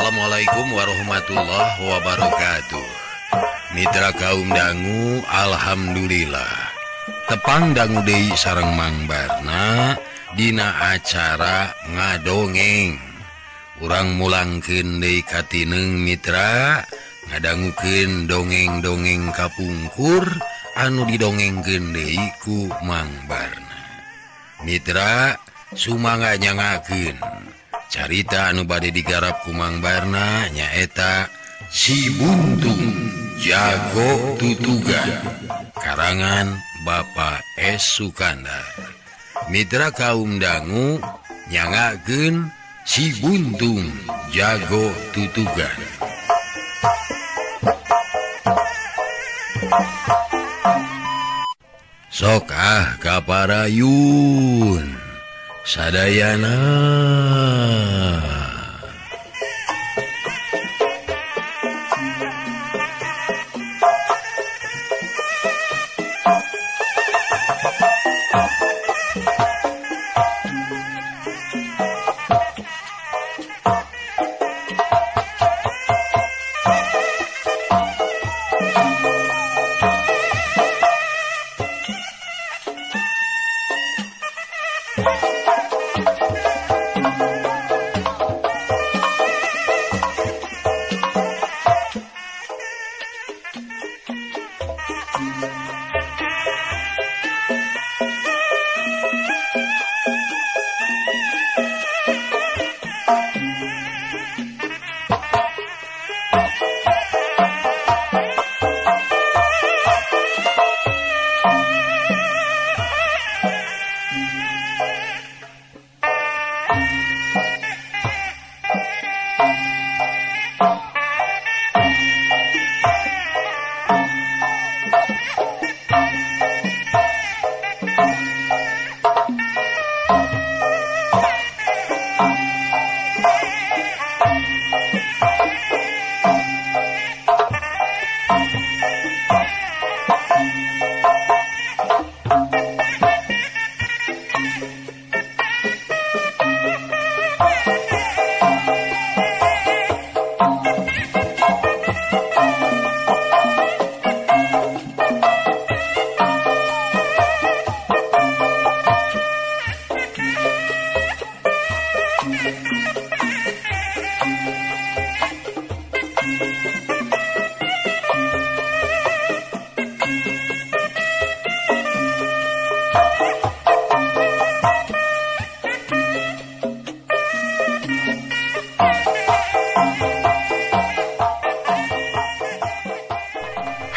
Assalamualaikum warahmatullahi wabarakatuh. Mitra kaum dangu, alhamdulillah. Tepang dangu deui sareng Mang Barna dina acara ngadongeng. Urang mulangkeun deui katineung mitra ngadangukeun dongeng-dongeng kapungkur anu didongengkeun deui ku Mang Barna. Mitra sumangga nyangakeun carita anu bade digarap ku Mang Barna nyaeta Si Buntung Jago Tutugan karangan Bapak S. Sukandar. Mitra kaum dangu nyangakeun Si Buntung Jago Tutugan. Sok kaparayun sadayana.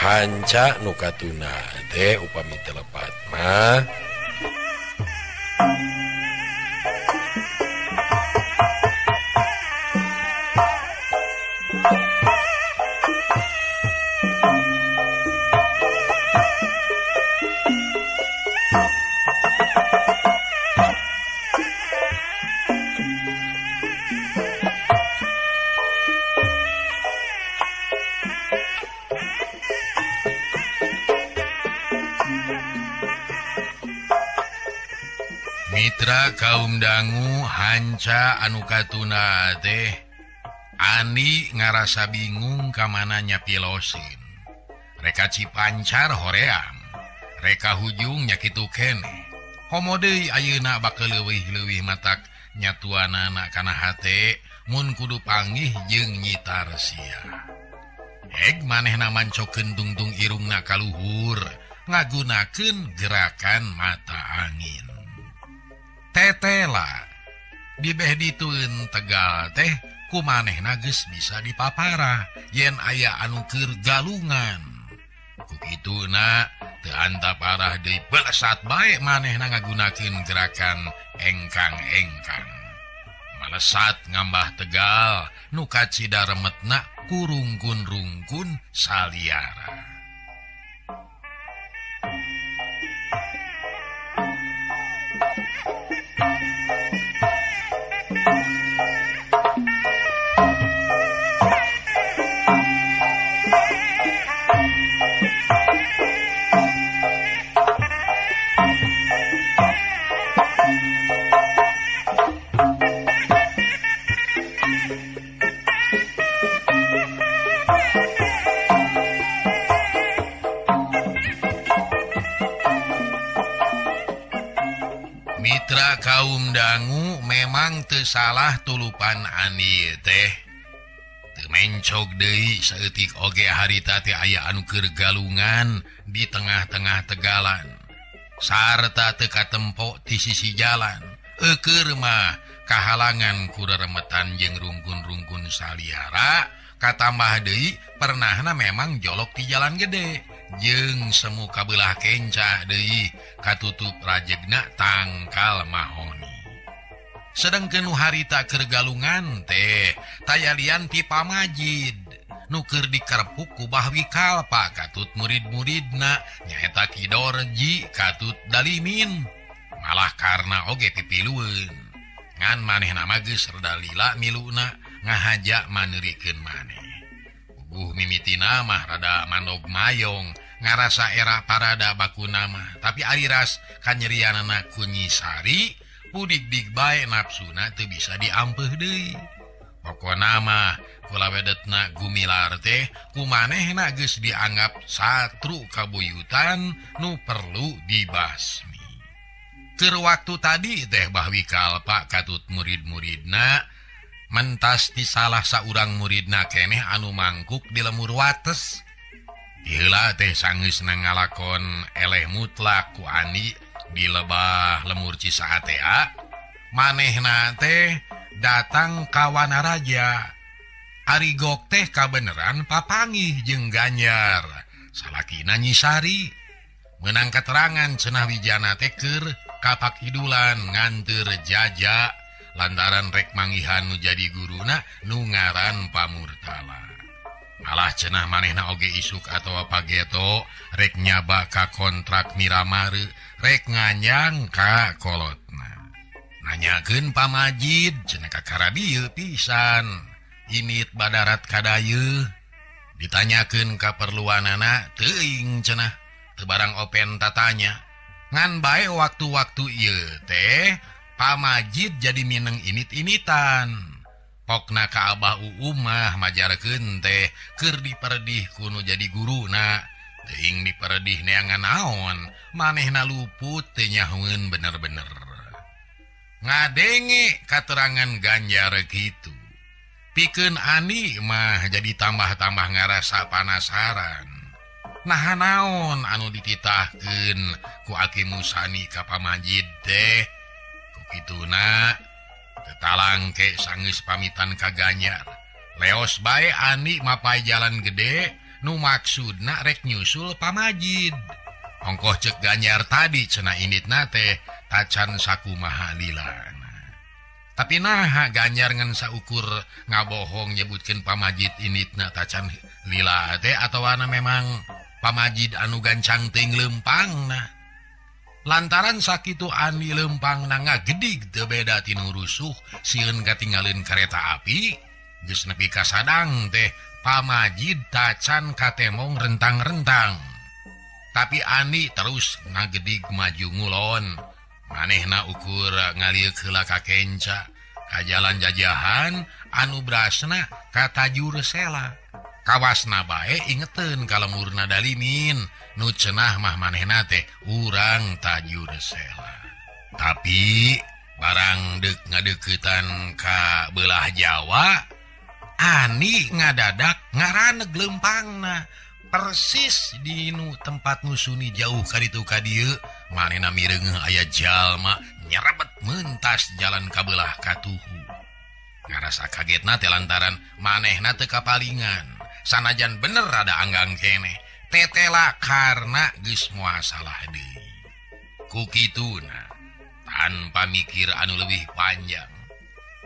Hanca nukatuna teh upami telepat mah mitra kaum dangu hanca anu katuna teh Ani ngarasa bingung kamana nyapilosin. Reka cipancar hoream, reka hujung nyakitu kene. Komo deui ayeuna bakal leuwih-leuwih matak nyatuanana kana hate mun kudu panggih jeung nyitar sia. Heg manehna mancokeun tungtung irungna kaluhur ngagunakeun gerakan mata angin. Tetela dibeh ditueun tegal teh kumanehna geus bisa dipapara yen aya anu keur galungan. Kukituna teu anta parah deui belesat bae manehna ngagunakeun gerakan engkang-engkang. Malesat ngambah tegal nu kacida remetna kurungkun-rungkun saliara. memang tersalah tulupan Ani teh mencok Dewi seetik oge harita teh aya anu keur galungan di tengah-tengah tegalan sarta teka tempok di sisi jalan keur mah kahalangan ku reremetan jeung rungkun-rungkun saliara katambah deui pernahna memang jolok di jalan gede jeung semu kabelah kencah deui katutup rajegna tangkal mahoni sedangkeun nu harita keur galungan teh tayalian ti Pamajid nu keur dikerpuk ku Bahwi Kalpa katut murid-muridna nyaeta Ki Dorji katut Dalimin malah karena oge pipilueun ngan manehna mah geus rada lila miluna ngahajak maneurikeun maneh puguh mimitina mah rada mandog mayong ngarasa era parada bakuna mah tapi ariras kanyerianana ku Nyi Sari pudik-dik bae nafsuna teu bisa diampeuh deui pokona mah kula wedetna gumilar teh kumanehna geus dianggap satru kabuyutan nu perlu dibasmi keur waktu tadi teh Bahwi Kalpa katut murid-muridna mentas ti salah saurang muridna keneh anu mangkuk di lemur wates heula teh sanggeusna ngalakon eleh mutlak ku Ani di lebah lemur Cisatea manehna teh datang ka Wanaraja ari gok teh kabeneran papangih jeung Ganjar salakina Nyi Sari meunang keterangan cenah wijana teh keur kapakidulan nganteur jaja lantaran rek manggihan nu jadi guruna nu ngaran Pamurtala malah cenah manehna oge isuk atawa pageto rek nyaba ka kontrak miramare rek nganyang ka kolotna nanyakeun Pamajid cenah kakara dieu pisan init badarat kadayu ditanyakeun kaperluanana teuing cenah teu barang open tatanya ngan bae waktu-waktu ieu teh Pamajid jadi mineng init-initan pokna ka Abah Uumah majarkeun teh keur diperdih kuno jadi guruna teuing diperdih neangan naon manehna luput teu nyahoeun bener-bener ngadenge katerangan Ganjar kitu pikeun Ani mah jadi tambah-tambah ngarasa panasaran nah naon anu dititahkeun ku Aki Musani ka Pamajid teh ku kituna tetalangke sanggeus pamitan ka Ganjar leos bae Ani mapai jalan gede nu maksudna rek nyusul Pamajid ongkoh cek Ganjar tadi cenah inditna teh tacan sakumaha lilana tapi nah Ganjar ngan saukur ngabohong nyebutkeun Pamajid inditna tacan lila teh atawana memang Pamajid anu gancang teuing leumpangna lantaran sakitu Ani leumpangna ngagedig teu beda tinu rusuh sieun katinggalin kereta api geus nepi ka sadang teh Pamajid tacan katemong rentang-rentang tapi Ani terus ngagedig maju ngulon manehna ukur ngalieu heula ka kenca ka jalan jajahan anu brasna ka Tajur Sela kawasna bae ingeteun ka lemurna Dalimin nu cenah mah manehna teh urang Tajur Sela tapi barang deuk ngadeuketan ka belah Jawa Ani ngadadak ngaraneg leumpangna persis di nu tempat nusuni jauh kaditu ka dieu manehna mireungeuh aya jalma nyerebet mentas jalan kabelah katuhu ngarasa kagetna teh lantaran manehna teu kapalingan sanajan bener rada anggang keneh tetela karena geus moal salah deui ku kituna tanpa mikir anu leuwih panjang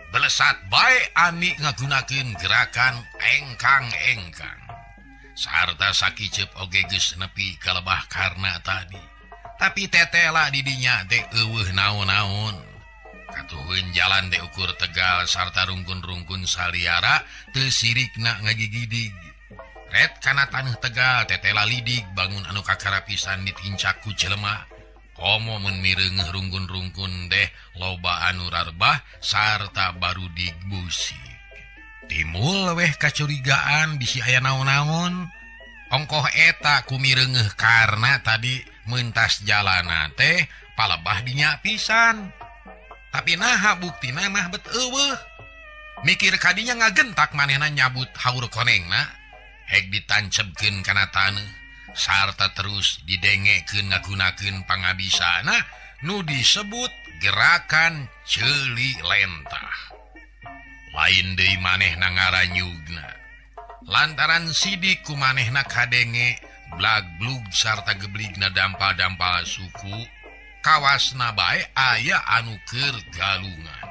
belesat bae Ani ngagunakeun gerakan engkang-engkang sarta sakicep oge geus nepi ka lebah karna tadi tapi tetela di dinya teh eueuh naon-naon katuheun jalan teh ukur tegal sarta rungkun-rungkun saliara teu sirikna ngagigidig ret kana taneuh tegal tetela lidig bangun anu kakara pisan ditincak ku jelema komo mun mireungeuh rungkun-rungkun teh loba anu rarbah sarta baru digbusi timbul weh kacurigaan bisi aya naon-naon ongkoh eta kumireungeuh karena tadi mentas jalana teh palebah dinya pisan Tapi naha bukti mah mikir kadinya ngagentak manehna nyabut haur konengna hek ditancebkeun kana taneuh sarta terus didengekeun ngagunakeun pangabisana nu disebut gerakan ceuli lentah. Lain deui manehna ngaranyugna lantaran sidik ku manehna kadenge blag-blug sarta gebligna dampal-dampal suku kawasna bae aya anu keur galungan.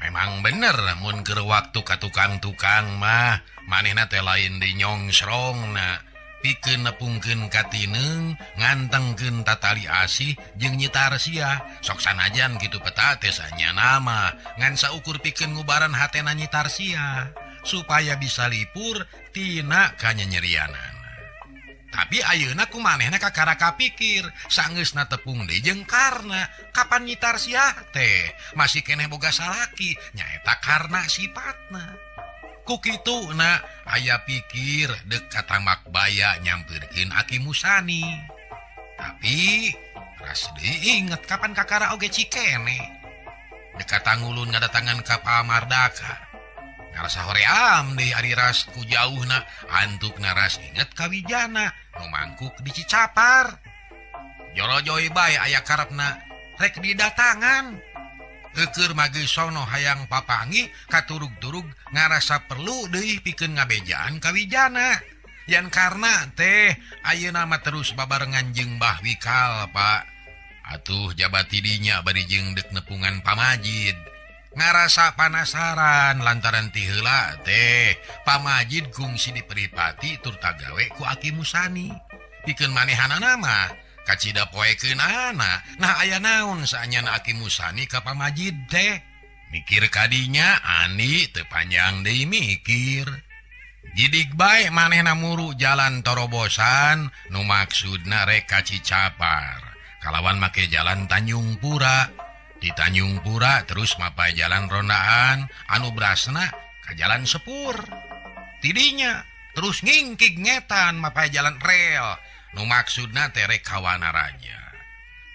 Memang bener mun keur waktu ka tukang-tukang mah manehna teh lain di nyongsrongna pikeun nepungkeun ka tineung ngantengkeun tatali asih jeung nyitar sia sok sanajan kitu peta teh sanyana mah ngan saukur pikeun ngubaran hatena nyitar sia supaya bisa lipur tina kanyanyerianan. Tapi ayeuna kumanehna kakara kapikir sanggeusna tepung deui jeung karna kapan nyitar sia teh masih keneh boga salaki nyaeta karna sifatna. Ku kituna aya pikir deuk ka Tambak Baya nyampeurkeun Aki Musani. Tapi ras deui inget kapan kakara oge cikene. Deuk ka Tangulun ngadatangan ka Pamardaka. Ngarasa hoream deui ari ras ku jauhna antuk naras inget ka Wijana nu mangkuk di Cicapar. Joro-joy bae aya karepna rek didatangan. Keur mage sono hayang papangi katurug-turug ngarasa perlu deui pikeun ngabejaan ka Wijana. Yan karna teh ayeuna mah terus babarengan jeung Mbah Wikal, Pak. Atuh jabat tidinya bari jeung deuk nepungan Pamajid. Ngarasa panasaran lantaran ti heula teh Pamajid kungsi diperipati tur tagawe ku Aki Musani. Pikeun manehanana mah kacida poekeunana. Nah aya naon saanyana Aki Musani ka Pamajid teh? Mikir kadinya ani teu panjang deui mikir. Jidik bae manehna muru jalan torobosan nu maksudna rek ka Cicapar. Kalawan make jalan Tanjung Pura. Di Tanjung Pura terus mapai jalan rondaan anu brasna ka jalan sepur. Tidinya terus ngingkig ngetan mapai jalan rel nu maksudna terek ka Wanaraja.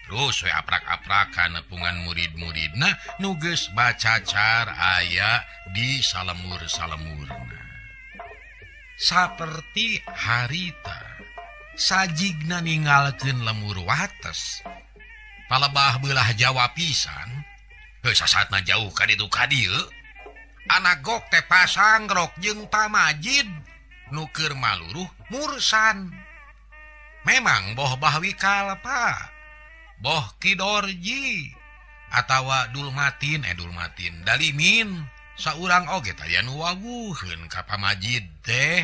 Terus we aprak-aprakan nepungan murid-muridna nu geus bacacar aya di salemur-salemurna. Saperti harita sajigna ninggalkeun lemur wates. Palebah belah Jawa pisan, sasatna jauh ka ditu ka dieu. Anagok teh pasangrok jeung Pamajid nu keur maluruh mursan. Memang boh Mbah Wikal, Pak. Boh Kidorji atawa Dulmatin Dalimin saurang oge taya nu wawuheun ka Pamajid teh.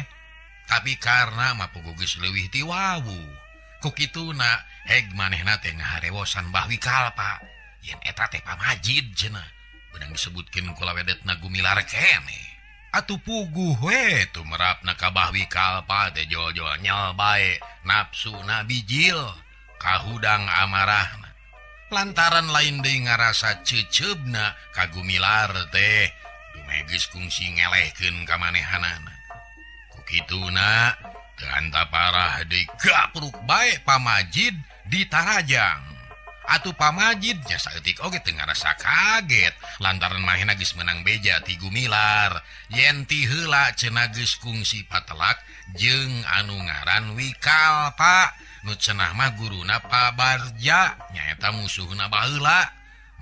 Tapi karna mapugu geus leuwih ti wawu. Ku kituna heg manehna teh ngaharewosan Mbah Wikal, Pak. Yen eta teh Pamajid cenah. Beunang disebutkeun ku lawedetna Gumilar keneh. Atuh puguh we tumerapna ka Mbah Wikal, Pak teh jol-jol nyel bae nafsuna bijil kahudang amarahna. Lantaran lain deui ngarasa ceuceubna ka Gumilar teh dumegeus kungsi ngelehkeun ka manehanana. Ku kituna Ganta parah deui gapruk bae Pamajid di Tarajang. Atuh Pamajid nya saeutik oge teu ngarasa kaget lantaran manehna geus menang beja ti Gumilar. Yen ti heula cenah geus kungsi patelak jeung anu ngaran Wikal, Pak. Nu cenah mah guruna Pak Barja nyaeta musuhna baheula.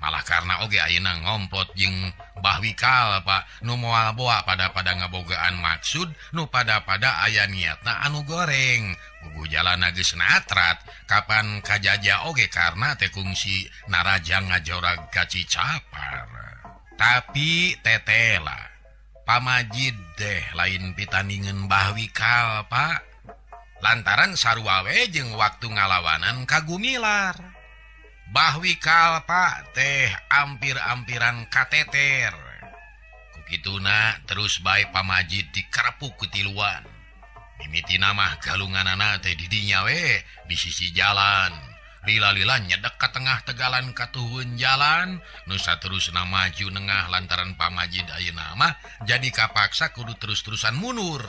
Malah karena oge ayeuna ngomplot jeung Mbah Wikal, Pak, nu moal boa pada ngabogaan maksud nu pada aya niatna anu goreng. Bubuh jalanna geus natrat kapan kajajah oge karena teh kungsi Naraja ngajorag ka Cicapar. Tapi tetela Pamajid teh lain pitandingeun Mbah Wikal, Pak. Lantaran sarua we jeung waktu ngalawanan ka Gumilar. Mbah Wikal, Pak, teh ampir-ampiran kateter. Kukituna terus bae Pamajid dikarepuk ku tiluan. Mimitina mah galunganana teh di dinya we di sisi jalan. Lila-lila nyedek ka tengah tegalan katuhun jalan. Nu saterusna maju nengah lantaran Pamajid ayeuna mah jadi kapaksa kudu terus-terusan mundur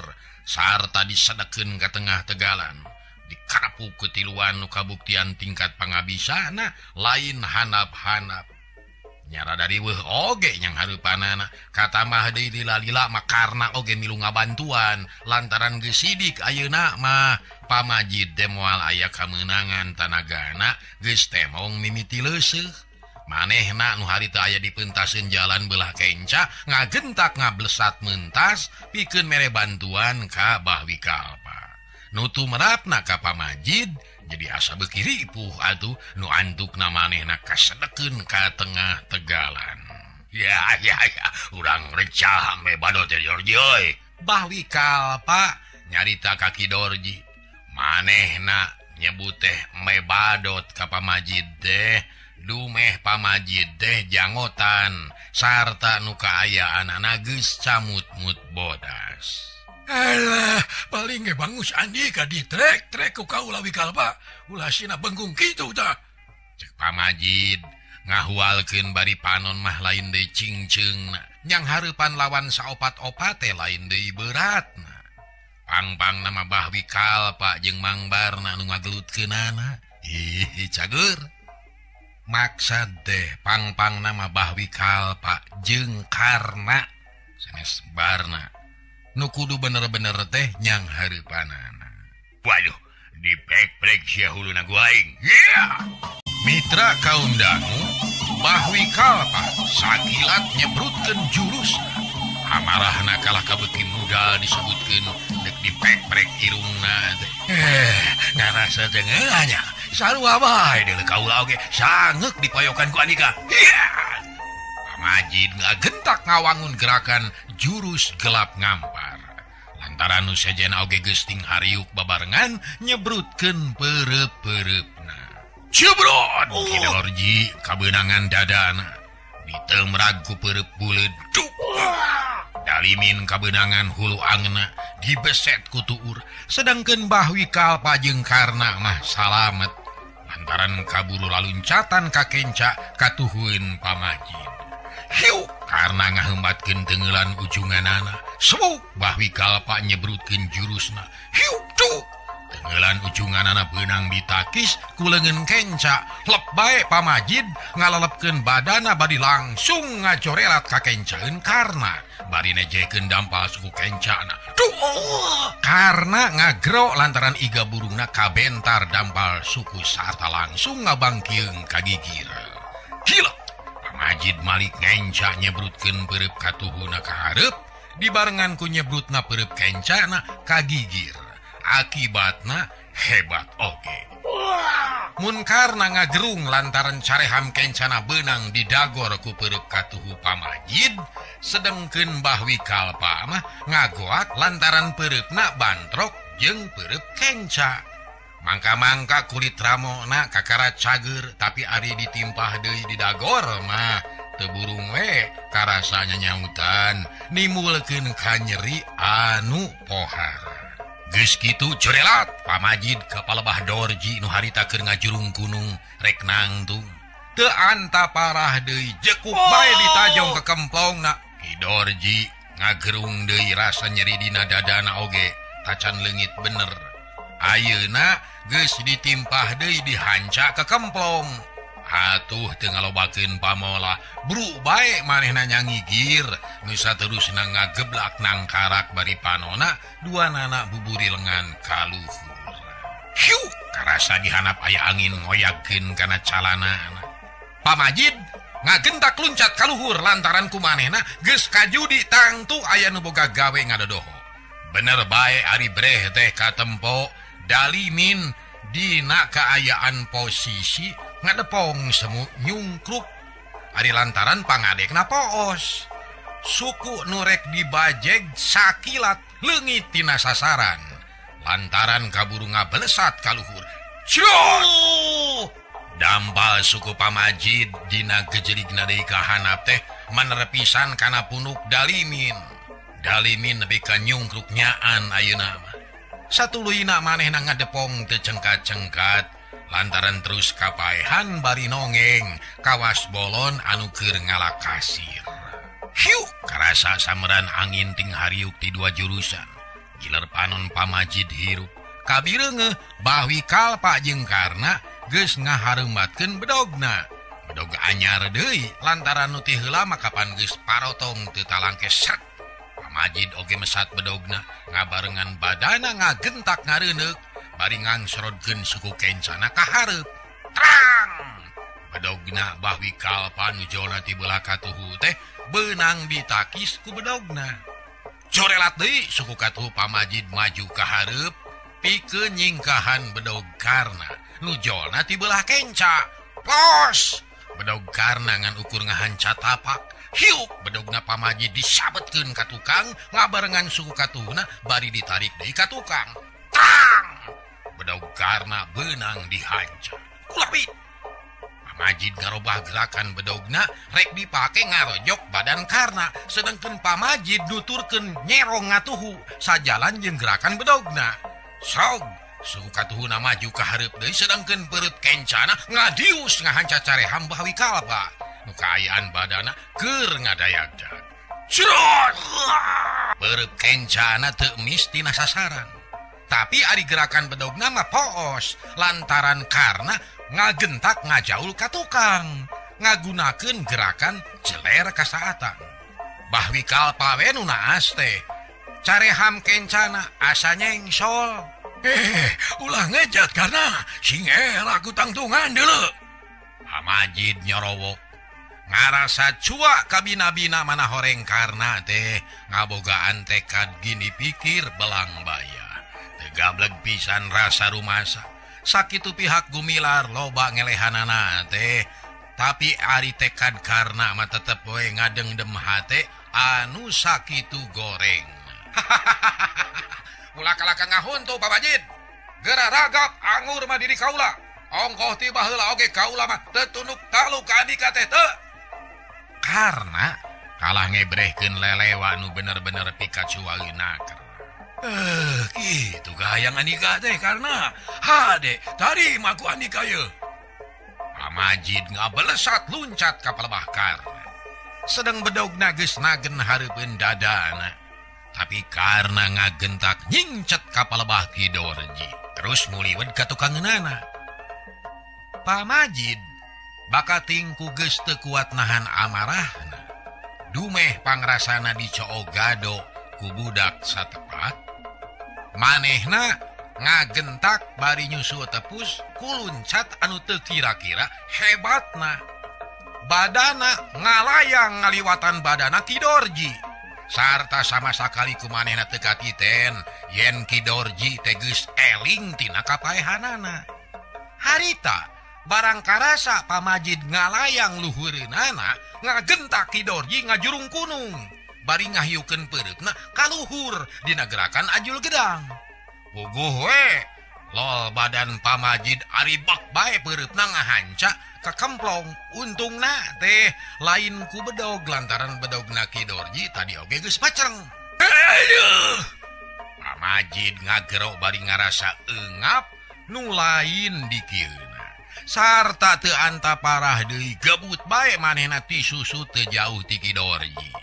sarta disedekeun ka tengah tegalan. Dikarapuk ketiluan nu kabuktian tingkat pangabisana lain hanap-hanap. nyara dari oge yang harupanana kata mah deui lila mah karna oge milu ngabantuan lantaran geus sidik ayeuna mah pamajid teh moal aya kamenangan tanagana geus temong mimiti leuseuh manehna nu harita aya di pentaseun jalan belah kenca ngagentak ngablesat mentas pikeun mere bantuan ka Bahwi Kalpa nutu merapna ka pamajid jadi asa beuki ripuh atuh nu antukna manehna kasedekeun ka tengah tegalan. Ya, urang recah me badot teh Dorji euy. Bahwi Kalpa nyarita ka Ki Dorji. Manehna nyebut teh me badot ka pamajid teh dumeh pamajid teh jangotan sarta nu kaayaanana geus camut-mut bodas. Alah, paling ge bangus andi ka di trek ku kaula Wi Kalpa. Ulasina benggung kitu tah. Cek pamajid ngahualkeun bari panon mah lain deui cingceungna. Nyang hareupan lawan saopat-opat teh lain deui beratna. Pang-pang nama Bahwi Kalpa jeung Mang Barna nu ngagelutkeunana. Ih, cager. Maksad teh pang-pang nama Bahwi Kalpa jeung Karna sanes Barna. Nu kudu bener-bener teh nyang hareupanana. Waduh, dipek-pek sia huluna ku aing. Mitra kaum dangu, Bahwi Kalpa sakilat nyebrutkeun jurusna. Amarahna kalah ka beuki muda disebutkeun dek dipek-pek irungna teh. Ngarasa teh ngeulanya. Sarua bae deuleu kaula oge sangeuk dipayokan ku Andika. Pamajid ngagentak ngawangun gerakan jurus gelap ngampar. Lantaran nu sejenna oge geus ting hariuk babarengan nyebrutkeun peureup-peureup. Cebrot Ki Dorji kabeunangan dadana ditemrag ku peureup buleud duk. Dalimin kabeunangan hulu angna dibeset ku tuur sedangkeun Bahwi Kalpa jeung Karna mah salamet lantaran kaburu laluncatan ka kenca katuhueun pamajid. Hiu karena ngahembatkeun teungelan ujunganana sebuk Bahwi Kalpa nyebrutkeun jurusna. Hiu duk tengelan ujunganana beunang ditakis ku leungeun kenca lep bae pamajid ngalalepkeun badana badi langsung ngacorelat ka kencaeun Karna bari nejekeun dampal suku kencana. Karna ngagro lantaran iga burungna kabentar dampal suku sarta langsung ngabangkieung ka gigir. Gila Pamajid malik ngenca nyebrutkeun peureup katuhuna ka hareup dibarengan ku nyebrutna peureup kencana ka gigir. Akibatna hebat oge. Mun Karna ngagerung lantaran careham kencana beunang didagor ku peureup katuhu pamajid, sedengkeun Bahwi Kalpa mah ngagoak lantaran peureupna bantrok jeung peureup kenca. Mangka-mangka kulit ramona kakara cager tapi ari ditimpah deui didagor mah teu burung we karasanya nyautan nimulkeun ka nyeri anu pohar. Geus kitu corelat pamajid ka palebah Dorji nu harita keur ngajurung gunung rek nangtung. Teu anta parah deui jekuk bae ditajong ke kemplongna. Ki Dorji ngagerung deui rasa nyeri dina dadana oge tacan leungit bener. Ayeuna geus ditimpah deui dihanca ke kemplong. Atuh teu ngalobakeun pamola bru bae manehna nyangigir nu saterusna ngageblak nangkarak bari panona duanana buburi lengan ka luhur. Hiu karasa dihanap aya angin ngoyagkeun kana calanana. Pamajid ngagentak luncat ka luhur lantaran ku manehna geus kajudi tangtu aya nu boga gawe ngadodoho. Bener bae ari breh teh katempo dalimin dina kaayaan posisi ngadepong semu nyungkruk ari lantaran pangadekna poos. Suku nurek dibajeg sakilat leungit tina sasaran lantaran kaburu ngabelesat ka luhur. Dampal suku pamajid dina gejerigna deui ka hanap teh manerepisan kana punuk dalimin. Dalimin nepi ka nyungkruk nyaan ayeuna mah. Satuluyna manehna ngadepong teu cengkat-cengkat lantaran terus kapaehan bari nongeng kawas bolon anu keur ngalakasir. Hiu karasa sameran angin ting hariuk ti dua jurusan. Giler panon pamajid hirup kabireungeuh Bahwi Kalpa jeung Karna geus ngahareumatkeun bedogna bedog anyar deui lantaran nu ti heula makapan geus parotong teu talangke sat. Pamajid oge mesat bedogna ngabarengan badana ngagentak ngareuneuh bari ngangsrodkeun suku kencana ka hareup. Trang! Bedogna bahwi kalpa nu jolna ti belah katuhu teh beunang ditakis ku bedogna. Corelat deui suku katuhu Pamajid maju ka hareup pikeun nyingkahan bedog karna nu jolna ti belah kenca. Pos! Bedog karna ngan ukur ngahanca tapak. Hiuk bedogna Pamajid disabetkeun ka tukang ngabarengan suku katuhuna bari ditarik deui ka tukang. Tang! Bedog karna beunang dihanca. Kulapi! Pamajid ngarobah gerakan bedogna rek dipake ngarojok badan karna sedangkeun Pamajid nuturkeun nyerong ngatuhu sajalan jeung gerakan bedogna. Sog suku katuhuna maju ka hareup deui sedangkeun perut kencana ngadius ngahanca careham bahwi kalpa nu kaayaan badana keur ngadayagdag. Cerot! Perut kencana teu mis tina sasaran. Tapi ari gerakan bedogna mah poos lantaran karna ngagentak ngajaul ka tukang ngagunakeun gerakan jeler kasaatan. Bahwi kalpa we nu naas teh careham kencana asa nyengsol. Ulah ngejat karena singel aku tangtungan dulu. Pamajid nyorowok ngarasa cuak kabina-bina mana horeng karna teh ngabogaan tekad gini pikir belang baya. Tegableg pisan rasa rumasa. Sakitu pihak gumilar loba ngelehanana teh. Tapi ari tekad karna mah tetep we ngadengdem hate anu sakitu goreng. Ulah kalaka ngahuntu Pamajid. Gera ragap angur mah diri kaula. Ongkoh tiba heula oge kaula mah teu tunduk talu ka adika teh teu. Karna kalah ngebrehkeun lelewa nu bener-bener Pikachu alinaker. Gitu gayang Andika teh karena hade tarima ku Andika ye. Pamajid ngabelesat luncat ka palebah karna. Sedang bedogna geus nagen hareupeun dadana. Tapi karena ngagentak nyingcet ka palebah Ki Dorji. Terus nguliwed ka tukangeunana. Pamajid bakating ku geus teu kuat nahan amarahna. Dumeh pangrasana dicoogado ku budak satepat. Manehna ngagentak bari nyusu tepus kuluncat anu teu kira-kira hebatna. Badana ngalayang ngaliwatan badana Ki Dorji. Sarta sama sakali kumanehna teu katiten yen Ki Dorji teh geus eling tina kapaehanana. Harita barang karasa Pamajid ngalayang luhureunana ngagentak Ki Dorji ngajurung kunung. Bari ngahiukeun peurutna kaluhur dina gerakan ajul gedang. Puguh we, lol badan Pamajid ari bak bae peurutna ngahanca ka kemplong. Untungna teh lain ku bedog lantaran bedogna Ki Dorji tadi oge geus paceng. Aduh. Pamajid ngagero bari ngarasa eungap nu lain di kieuna. Sarta teu anta parah deui gebut bae manehna ti susu teu jauh ti Ki Dorji.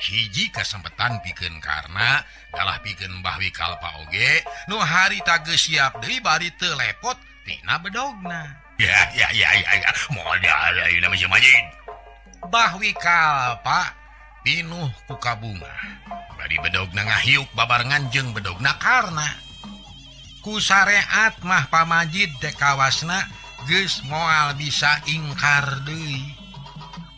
Hiji kasempetan pikeun karna dalah pikeun bahwi kalpa oge nu harita geus siap deui bari teu lepot tina bedogna. Ya modal ayeuna mah Majid. Bahwi kalpa pinuh ku kabunga bari bedogna ngahiuk babarengan jeung bedogna karna. Ku sareat mah Pamajid teh kawasna geus moal bisa ingkar deui.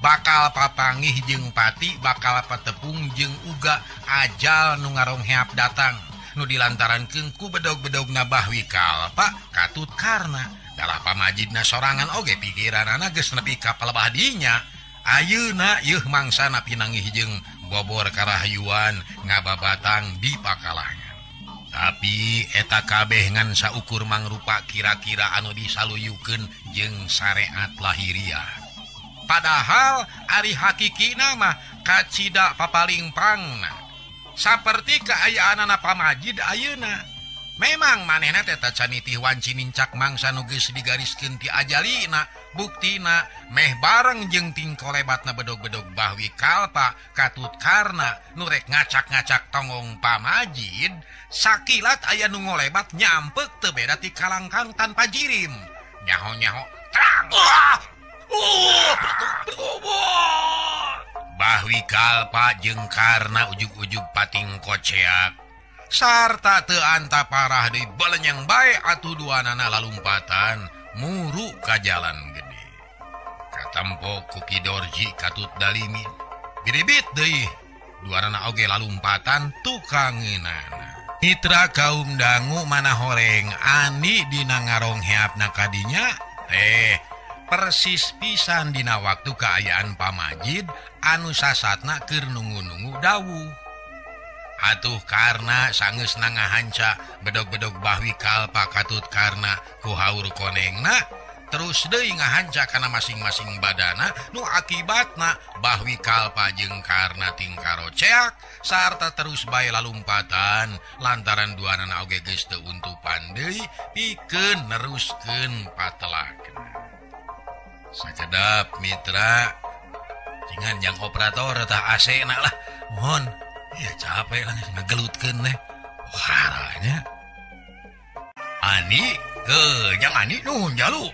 Bakal papanggih jeung pati bakal patepung jeung uga ajal nu ngarongheap datang nu dilantarankeun ku bedog-bedogna bahwi kalpa katut karna. Dalah Pamajidna sorangan oge pikiranana geus nepi ka palebah dinya. Ayeuna yeuh mangsana pinanggih jeung bobor karahayuan ngababatang di pakalangan. Tapi eta kabeh ngan saukur mangrupa kira-kira anu disaluyukeun jeung syariat lahiriah. Padahal ari hakikina mah kacida papalingpangna. Saperti kaayaanana Pamajid ayeuna. Memang manehna teh canitih wanci nincak mangsa nu geus digariskeun ti ajalina. Buktina meh bareng jeung tingkolebatna bedog-bedog bahwi kalpa katut karna nu rek ngacak-ngacak tongong Pamajid. Sakilat aya nu ngolebat nyampeuk teu beda ti kalangkang tanpa jirim. Nyaho-nyaho terang. Bahwi kalpa jeung karena ujug-ujug pating koceak sarta teu anta parah deui belenyang bae atuh duanana lalumpatan muru ka jalan gede. Katampo ku Ki Dorji katut dalimin bidibit deui duanana oge lalumpatan tukangeunana. Mitra kaum dangu mana horeng Ani dina ngarongheapna kadinya persis pisan dina waktu kaayaan Pamajid anu sasatna keur nunggu-nunggu dawuh. Atuh karena sanggeus nangahanca bedog-bedog Bahwi kalpa katut karena ku haur konengna terus deui ngahanca kana masing-masing badana nu akibatna Bahwi kalpa jeung karna tingkaro ceak sarta terus bae lalumpatan lantaran duanana oge geus teu untupan deui pikeun neruskeun patelakna. Sakedap mitra jingan jang operator tah AC-na lah mohon ya capek lah ngagelutkeun teh haranya Ani jang Ani nuhun jalu.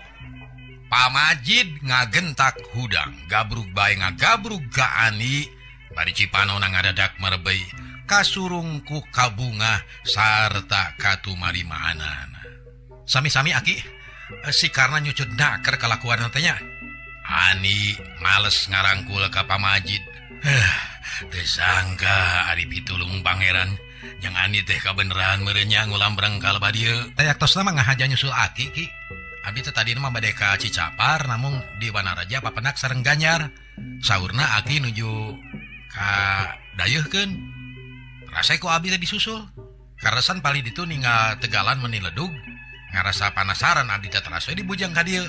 Pamajid ngagentak hudang gabrug bae ngagabrug ka Ani bari cipanona ngadadak merebei kasurung ku kabunga sarta katumarimaanana. Sami-sami Aki si karena nyucut naker kalakuan teh nya. Ani males ngarangkul ka Pamajid. Teu sangka ari pitulung pangeran jeung Ani teh kabeneran meureun ngulam berengkal badieu. Teh yaktos mah ngahaja nyusul Aki Ki. Abi teh tadi mah bade ka Cicapar namun di Wanaraja papenak sareng Ganyar. Saurna Aki nuju ka dayeuhkeun. Rasa ku abi teh disusul. Karesan pali ditu ninggal tegalan meuni ledug. Ngarasa panasaran abdi teh terasa di bujang ka dieu.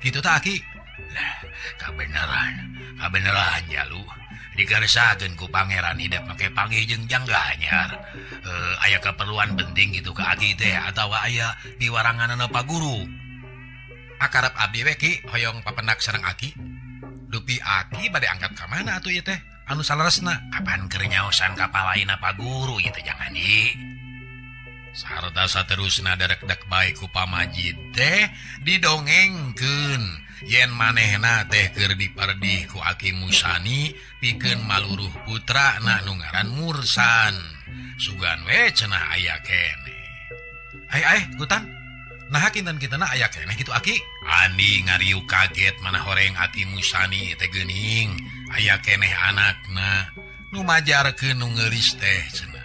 Kitu teh Aki. Lah, kabeneran jalu. Dikaresakeun ku pangeran hidup make panggih jeung Jang Ganyar. Aya keperluan penting gitu ka Aki teh atawa aya di waranganana Pak Guru. Akarep abdi we Ki hoyong papenak sareng Aki. Dupi Aki bade angkat ka mana atuh ieu teh? Anu saleresna kapan keur nyaosan ka palaina Pak Guru ieu teh jangan di. Sarta saterusna derek-dek bae ku Pamajid teh didongengkeun yen manehna teh keur diperdih ku Aki Musani pikeun maluruh putrana nu ngaran Mursan. Sugan we cenah aya kene. Ai Gutan. Nah kinten kitana aya keneh kitu Aki. Ani ngariuk kaget mana horeng Aki Musani teh geuning aya keneh anakna nu majarkeun nu ngeuris teh cenah.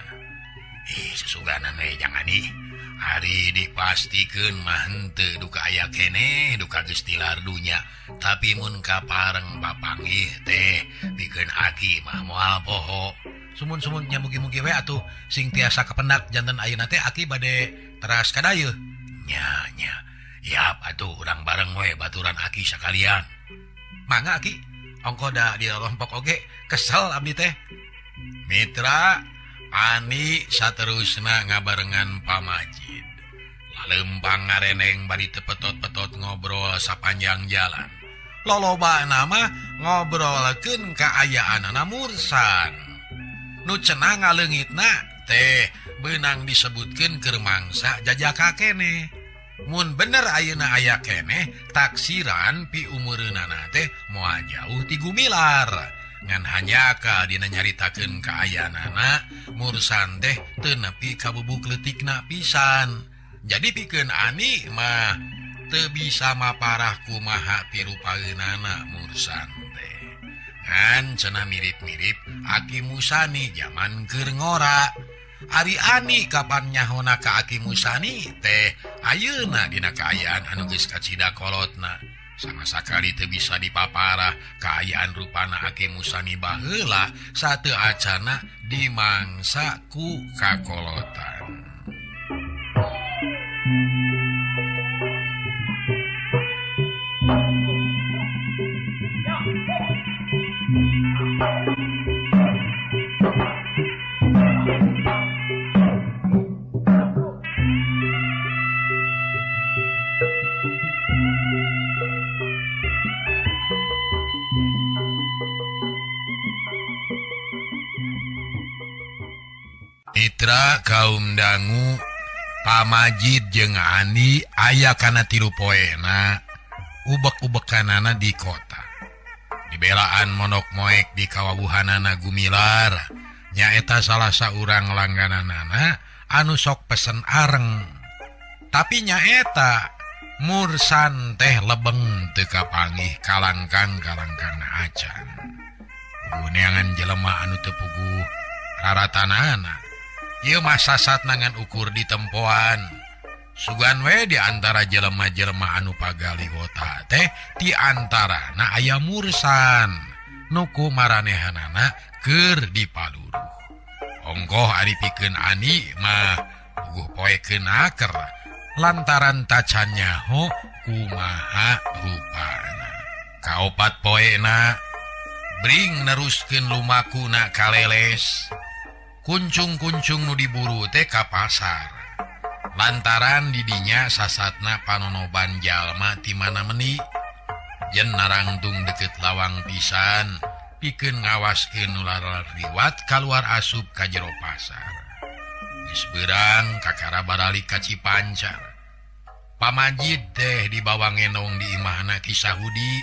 Sesuganan we jangan nih. Hari dipastikeun mah henteu duka aya keneh duka geus tilar dunya. Tapi mun kapareng papanggih teh pikeun Aki mah moal poho. Sumun-sumun nya mugi-mugi we atuh sing tiasa kependak janten ayeuna teh Aki bade teras ka dayeuh. Nya. Yap atuh urang bareng we baturan Aki sakalian. Mangga Aki, ongko da di lompok oge kesel abdi teh. Mitra Ani saterusna ngabarengan Pamajid. Lalempang ngareneng bari tepetot-petot ngobrol sapanjang jalan. Lolobana mah ngobrolkeun kaayaanana Mursan. Nu cenah ngaleungitna teh beunang disebutkeun keur mangsa jajaka keneh. Mun bener ayeuna aya keneh taksiran pi umeureunana teh moal jauh ti Gumilar. Ngan hanyaka dina nyaritakeun kaayaanana Mursan teh teu nepi ka bubuk leutikna pisan. Jadi pikeun Ani mah teu bisa maparah kumaha pirupaeunana Mursan teh. Ngan cenah mirip-mirip Aki Musani zaman keur ngora. Ari Ani kapan nyahona ka Aki Musani teh ayeuna dina kaayaan anu geus kacida kolotna. Sama sakali teu bisa dipaparah kaayaan rupana Aki Musani baheula sateu acana dimangsa ku kakolotan. Mitra kaum dangu Pamajid jeung Ani aya kana 3 poena ubek-ubekanana di kota. dibelaan monok moek di kawawuhanana gumilar nyaeta salah saurang langgananana anu sok pesen areng tapi nyaeta mursan teh lebeng teu kapangih kalangkang acan guneangan jelema anu teu puguh raratanana ieu mah sasat nangan ukur di tempoan sugan we di antara jelema-jelema anu pagaliwota teh di antara na aya mursan nuku maranehanana keur dipaluruh ongkoh ari pikeun ani mah puguh poekeun aker lantaran tacannya ho kumaha rupana kaopat poena bring neruskeun lumakuna kaleles kuncung-kuncung nu diburu teh ka pasar lantaran didinya sasatna panonoban jalma ti mana meni yen narangtung deket lawang pisan pikeun ngawaskeun ular liwat kaluar asup ka jero pasar geus beurang kakara baralik ka Cipancar pamajid teh dibawa ngenong di imahna Ki Sahudi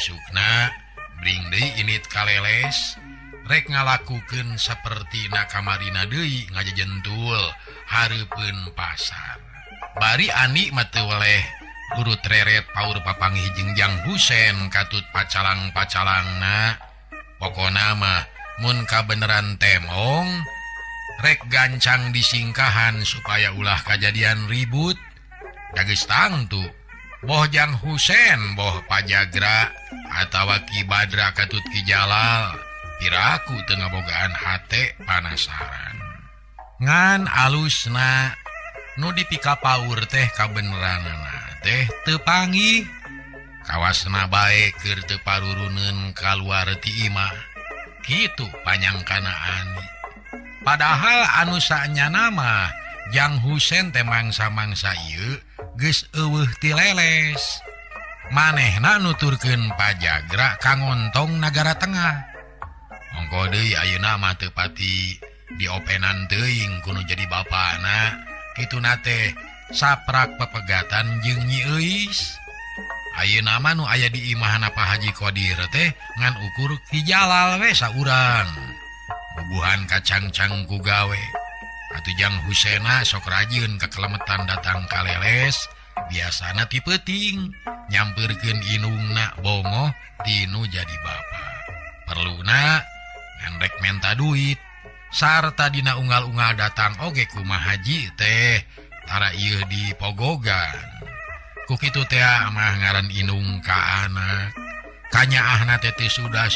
isukna bring deui init kaleles rek ngalakukeun saperti nakamarina deui ngajejentul hareupeun pasar bari ani mah teu weleh urut reret paur papangih jeung Jang Husen katut pacalang-pacalangna pokona mah mun kabeneran temong rek gancang disingkahan supaya ulah kajadian ribut dageus tangtu boh Jang Husen boh Pajagra atawa Ki Badra katut Ki Jalal piraku teu ngabogaan hate panasaran ngan alusna nu dipika paur teh kabeneranana teh teu panggih kawasna bae keur teu paruruneun kaluar ti imah kitu panyangkana ani padahal anu saenyana mah Jang Husen teh mangsa-mangsa ieu geus eueuh ti leles manehna nuturkeun Pajagra ka ngontong Nagara Tengah mongko deui ayeuna mah teu pati diopenan teuing kudu jadi bapana kituna teh saprak pepegatan jeung Nyi Euis ayeuna mah nu aya di imahna Pak Haji Qodir teh ngan ukur Ki Jalal we saurang bubuhan kacang-cang ku gawe atuh Jang Husena sok rajieun kakelemetan datang kaleles biasana ti peuting nyampeurkeun inungna bongo tinu jadi bapa perluna ngan rek menta duit sarta dina unggal-unggal datang oge kumaha haji teh tara ieu dipogogan ku kitu teh mah ngaran inung ka anak kanyaahna teh sudah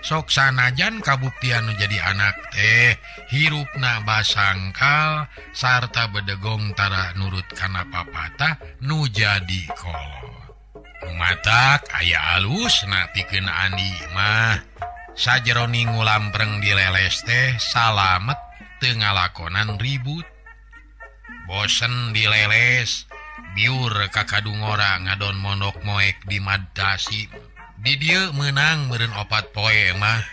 sok sanajan kabuktian nu jadi anak teh hirupna basangkal sarta bedegong tara nurut kana papatah nu jadi kolot matak aya alusna pikeun ani mah sajeroni ngulampreng di leles teh salamet teu ngalakonan ribut bosen di leles biur kakadungora ngadon monok moek di Madtasi di dieu meunang meureun 4 poe mah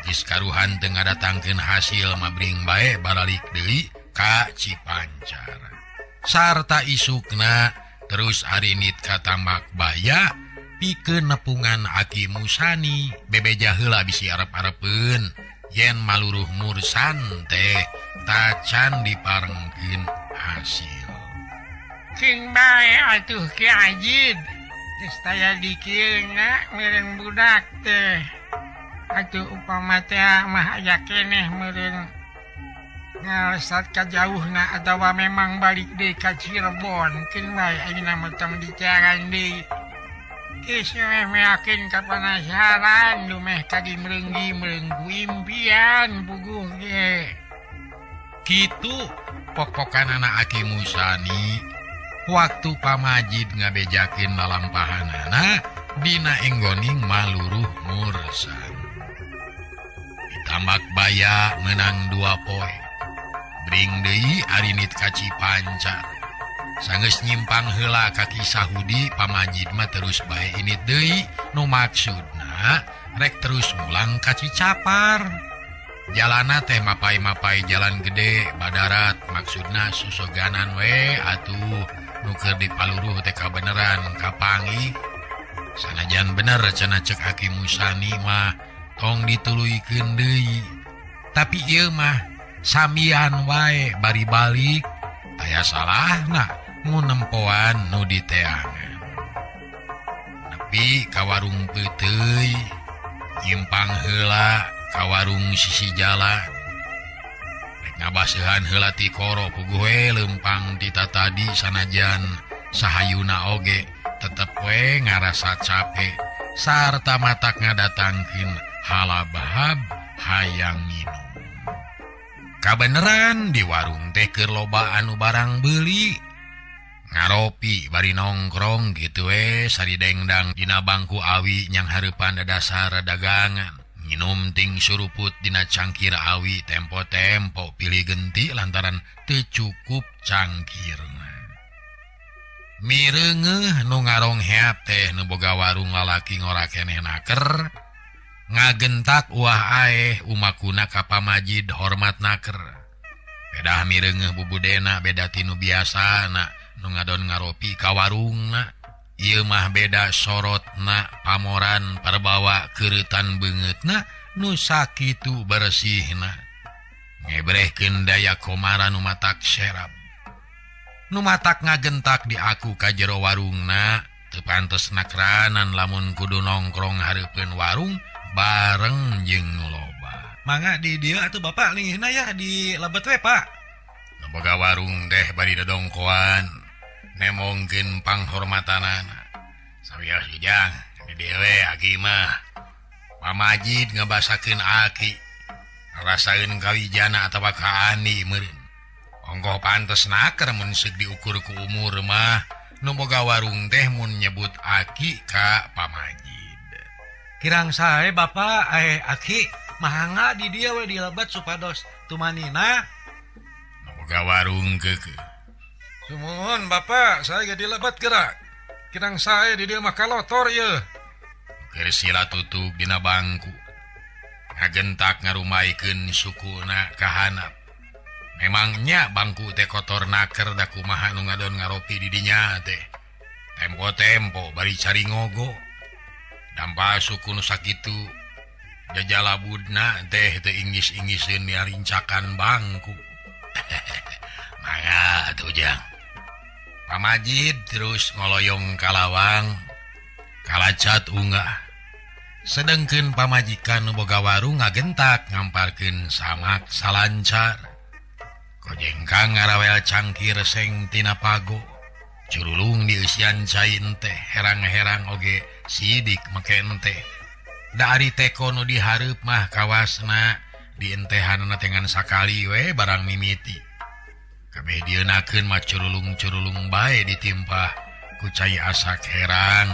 geus karuhan teu ngadatangkeun hasil mah bring bae baralik deui ka Cipancar sarta isukna terus arinit ka Tambak Baya pikeun nepungan Aki Musani bebeja heula bisi arep-arepeun yen maluruh mursan teh tacan diparengkeun hasil King bae atuh Ki Ajid geus taya dikieuna meureun budak teh atuh upama teh mah aya keneh meureun ngalesat ka jauhna atawa memang balik deui ka Cirebon king bae ayeuna mah tong dicaran deui geus meyakin ka panasaran lumeh kadi merenggui impian puguh ge kitu pokpokanana Aki Musani waktu pamajid ngabejakeun lalampahanana dina enggoning maluruh mursan di Tambak Baya menang 2 poe bring deui arinit ka Cipancar sanggeus nyimpang heula ka Ki Sahudi pamajid mah terus bae init deui nu maksudna rek terus mulang ka Cicapar jalana teh mapai-mapai jalan gede badarat maksudna susoganan we atuh nu keur dipaluruh teh kabeneran kapangi Sanajan bener cenah cek Aki Musani mah tong dituluykeun deui. Tapi ieu mah samian wae bari balik aya salahna mun nempoan nu diteangan. Nepi ka warung peuteuy nyimpang heula ka warung sisi jalan. Rek ngabaseuhan heula ti koro puguh we leumpang ti tadi sanajan sahayuna oge tetep we ngarasa capek sarta matak ngadatangkeun halabahab hayang minum. Kabeneran di warung teh keur loba anu barang beuli. Ngaropi bari nongkrong gitu sari dengdang dina bangku awi nyang hareupan dadasar dagangan. Minum ting suruput dina cangkir awi tempo-tempo pilih genti lantaran teu cukup cangkirna. Mireungeuh nu ngarong heap teh nu boga warung lalaki ngora keneh naker. Ngagentak uah aeh umakuna ka pamajid hormat naker. Bedah mireungeuh bubudena beda tinu biasana nu ngadon ngaropi ka warungna. Ieu mah beda sorotna pamoran parbawa keuretan beungeutna nu sakitu bersihna. Ngebrehkeun daya komara nu matak serap. Nu matak ngagentak di aku ka jero warungna teu pantes nakranan lamun kudu nongkrong hareupeun warung bareng jeung loba. Mangga di dieu atuh Bapak linggihna ya di lebet we Pak. Nu boga warung teh bari dodongkoan nemongkeun panghormatanana. Sawios Ujang di dieu we Aki mah pamajid ngabasakeun Aki rasakeun kawijana atawa ka ani meureun. Ongkoh pantes naker mun seug diukur ku umur mah nu boga warung teh mun nyebut Aki ka pamajid. Kirang sae Bapak Aki mahanga di dieu we di lebet supados tumanina. Nu boga warung keukeuh. Sumuhun Bapak, saya ge di lebet gerak. Kirang sae di dieu mah kalotor ieu. Keur sila tutug dina bangku. Ngagentak ngarumaikeun sukuna ka handap. Memangnya bangku teh kotor naker da kumaha nu ngadon ngaropi di dinya teh. Tempo-tempo bari cari ngogo. Dampa suku nu sakitu jajalabudna teh teu inggis-inggiseun rincakan bangku. Mangga atuh Jang. Pamajid terus ngoloyong kalawang kalacat unggah. Sedengkeun pamajikan nu boga warung ngagentak ngamparkeun samak salancar. Kojengkang ngarawel cangkir seng tina pago. Curulung di usian cai teh herang-herang oge sidik make teh. Da ari teko nu dihareup mah kawasna dientehanna tengan sakali we barang mimiti. Kabeh dieunaakeun mah curulung-curulung bae ditimpah ku cai asak herang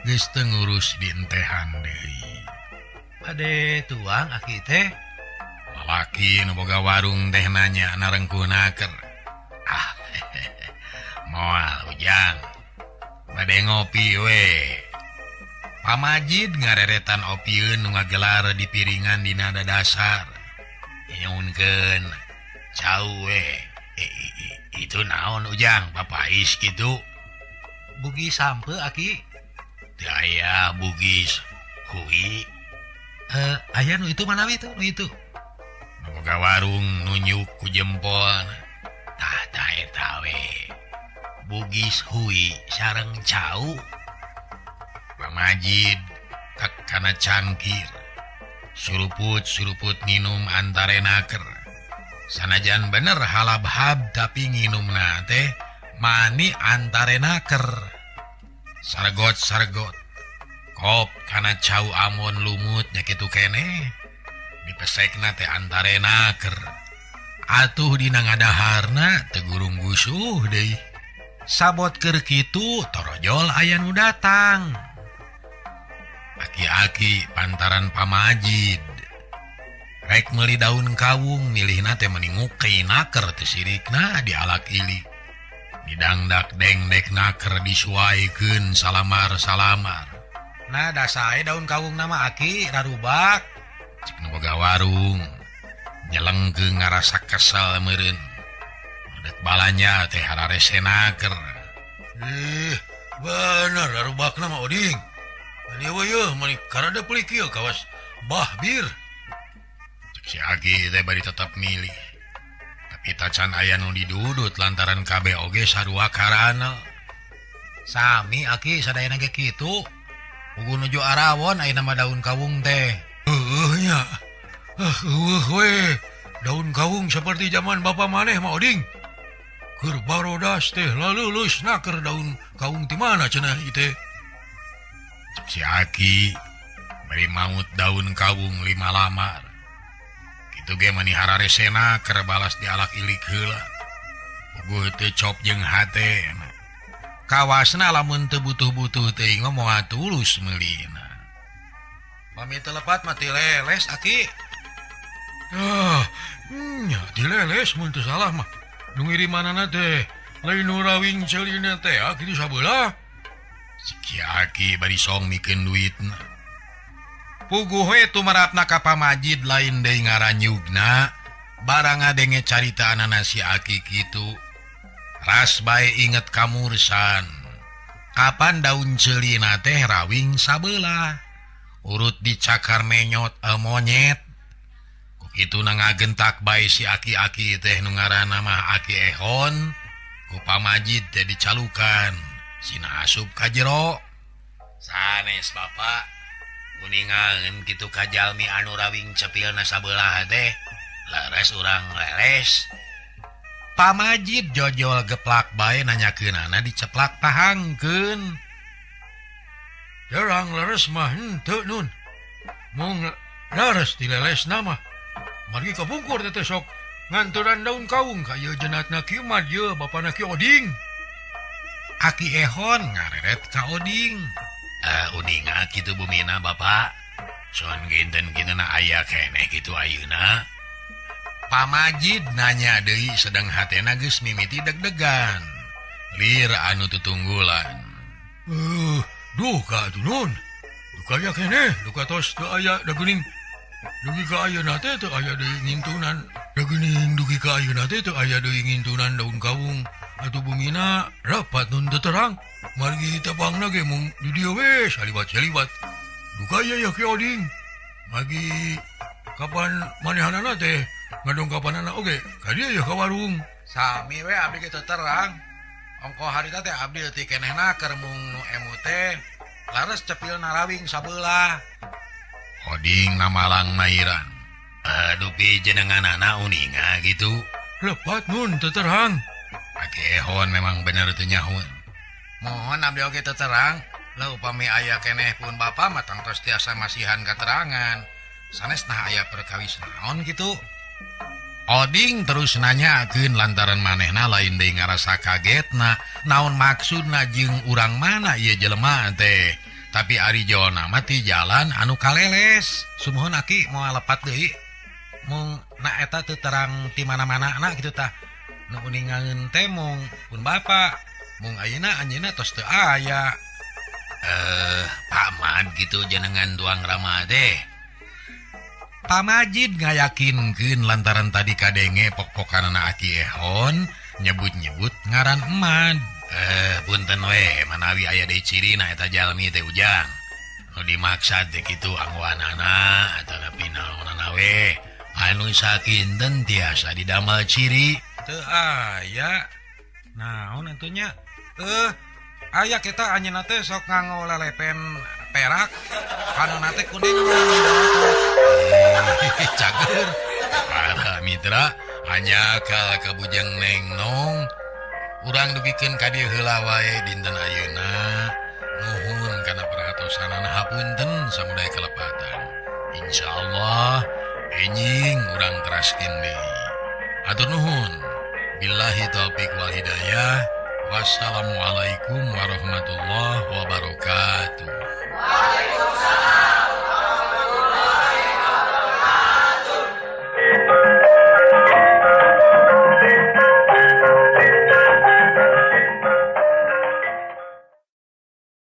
geus teu ngurus dientehan deui. Ade tuang Aki teh. Lalaki nu boga warung teh nanya narengkuh naker. Moal Ujang bade ngopi we. Pamajid ngareretan opieun nu ngagelar di piringan dina dadasar. Nyunkeun cau we. Itu naon Ujang papais kitu? Bugis sampeu Aki. Teu aya bugis hui. Aya nu itu manawi tuh nu itu. Nu boga warung nunjuk ku jempol. Tah eta we. Bugis hui sareng cau. Pamajid kak kana cangkir. Suruput minum antare naker. Sanajan bener halabhab tapi nginumna teh mani antare naker. Sargot kop kana cau amon lumut nya kitu keneh. Dipesekna teh antare naker. Atuh dina ngadaharna teu gurung gusuh deui. Sabot keur kitu torojol aya nu datang. Aki-aki pantaran pamajid. Rek meuli daun kawung milihna teh meni ngukei naker teh sirikna dialak ili. Didangdak dengdek naker disuaikeun salamar. Nah da sae daun kawung nama Aki rarubak. Cik nu boga warung nyelengkeun ngarasa kesel meureun. Dek balanya teh hararese naker. Bener rarubakna mah oding. karena pelik kawas bahbir si Agi teh bari tetap milih. Tapi tacan aya nu didudut lantaran KBOG sarua karana. Sami Aki sadayana ge kitu. Ugu nuju arawon aya nama daun kawung teh. Nya. We. Daun kawung seperti zaman bapa maneh mah Oding. Keur barodas teh lalu lusna keur daun kawung ti mana cenah ieu teh. Si Aki bari maut daun kawung 5 lamar. Kitu ge mani hararesena keur balas dialak ilik heula. Ugu teh cop jeung hate. Kawasna lamun teu butuh-butuh teuing moal tulus meulina. Pamit telepat mati leles Aki. Nya dileles mun teu salah mah. Nu ngirimanana teh lain nu rawing ceulina teh kitu sabeula. Si Aki bari song mikeun duitna. Puguh we tumarapna ka pamajid lain deui ngaranyugna. Barang ngadenge caritaanana si Aki kitu. Ras bae inget kamursan. Kapan daun ceulina teh rawing sabeula. Urut dicakar menyot monyet. Itu ngagentak bae si aki-aki teh nu ngaranna mah Aki Ehon ku pamajid teh dicalukan sina asup ka jero. Sanes Bapak kuningan kitu ka jalmi anu rawing cepilna sabelah teh leres urang leles. Pamajid jojol geplak bae nanyakeunana diceplak pahangkeun. Jarang leres mah henteu nun. Mung leres dilelesna mah margi kapungkur teh sok nganturan daun kawung ka ieu jenatna kieu mah ieu bapana kieu Oding. Aki Ehon ngareret ka Oding. Uninga kitu bumina Bapak. Soan ginten kinana aya keneh kitu ayeuna. Pamajid nanya deui sedang hatena geus mimiti deg-degan. Lir anu tutunggulan. Duka atuh nun. Duka aya keneh, duka tos teu aya da geuning. Dugi ka ayeuna teh teu aya deui ngintunan. Da geuning dugi ka ayeuna teh teu aya deui ngintunan daun kawung. Atuh bumina rapat nun teu terang. Margi tabangna ge mung di dieu we salibat-salibat. Duka aya ya ki Oding. Margi kapan manehanana teh ngadongkapanana oge ka dieu ya ka warung. Sami we abdi kitu terang. Ongko harita teh abdi teu kenehna keur mung nu emu teh laras cepilna rawing sabeula. Oding namalang mairan. Aduh pi jenenganana uninga gitu. Lepat nun teu terang. Aki Ehon memang bener teu nyahoun. Mohon abdi oge teu terang. Lah upami aya keneh pun bapa mah tangtos tiasa masihan katerangan. Sanes nah aya perkawis naon kitu. Oding terus nanyakeun lantaran manehna lain deui ngarasa kagetna naon maksudna jeung urang mana ieu jelema teh. Tapi ari jawabna mah ti jalan anu kaleles. Sumuhun Aki moal lepat deui. Mung na eta teu terang ti mana-manana kitu tah. Nu uningan teh mung pun bapa. Mung ayeuna anjeunna tos teu aya. Pak Mad gitu jenengan tuang rama teh. Pamajid ngayakinkeun lantaran tadi kadenge pok-pokanana Aki Ehon nyebut-nyebut ngaran Emad. Punten we manawi aya deui cirina eta jalmi teh ujang. Nu dimaksad teh kitu angwanana atapi naonana we anu sakinten tiasa didamel ciri. Teu aya. Naon atunya? Aya kita anjeunna teh sok nganggo lelepen perak. Kanona teh kuning. Cager. Para mitra hanya ka bujang Neng Nong. Urang dugikeun ka dieu heula wae dinten ayeuna. Nuhun kana perhatosanana hapunten samudaya kalepatan. Insyaallah enjing urang teraskeun deui. Atur nuhun. Billahi taufik wal hidayah. Wassalamualaikum warahmatullahi